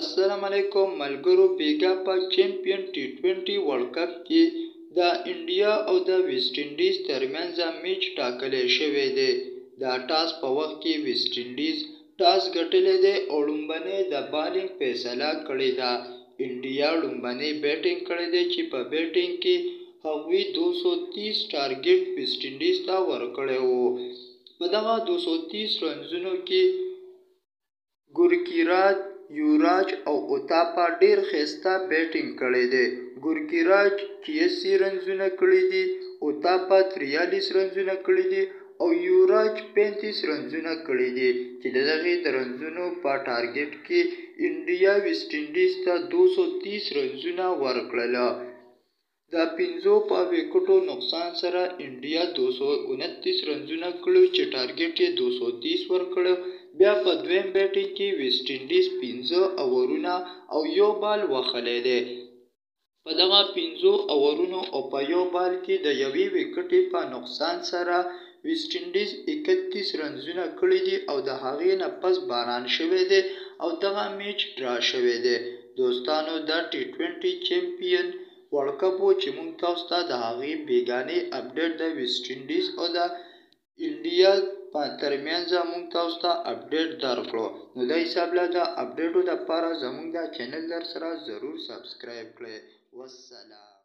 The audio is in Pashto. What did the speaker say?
السلام علیکم ملګرو. بیګا په چیمپیون ټي20 ورلد کپ کې د انډیا او د ویسټ انډیز ترمنځ میچ ټاکلی شوی دی. د ټاس په وخت کې ویسټ انډیز ټاس ګټلی دی او لومبنۍ د بالینګ فیصله کړې ده. انډیا لومبنۍ بیټینګ کړې ده چې په بیټینګ کې هغوی 230 ټارګټ ویسټ انډیز ته ورکړی وو. په دغه 230 رنزونو کې ګورکیراج، یوراج او اوتاپا ډیر ښایسته بیټینګ کړی دی. ګورکیراج 83 رنزونه کړي دي، اوتاپا 43 رنزونه کړي دي او یوراج 35 رنزونه کړي دي چې د دغې د رنزونو په ټارګټ کې انډیا ویسټ انډیز ته 230 رنزونه ورکړل. د 5 په وکټو نقصان سره انډیا 229 رنزونه کړي چې ټارګټ یې 230 ورکړ. بیا په دویم بیټینګ کې ویسټ انډیز 15 اوورونه او یو بال وهلی دی. په دغه 15 اوورونو او په یو بال کې د یوې وکټې په نقصان سره ویسټ انډیز 31 رنزونه کړي دي او د هغې نه پس باران شوی دی او دغه میچ ډرا شوی دی. دوستانو، دا ټي20 چیمپیون ورلد کپ و چې موږ تاسو ته د هغې بیګانې اپډیټ د ویسټ انډیز او د انډیا په ترمنځ موږ تاسو ته اپډیټ درکړو. نو د حساب له د اپډیټو دپاره زموږ دا چینل در سره ضرور سبسکرایب کړئ. والسلام.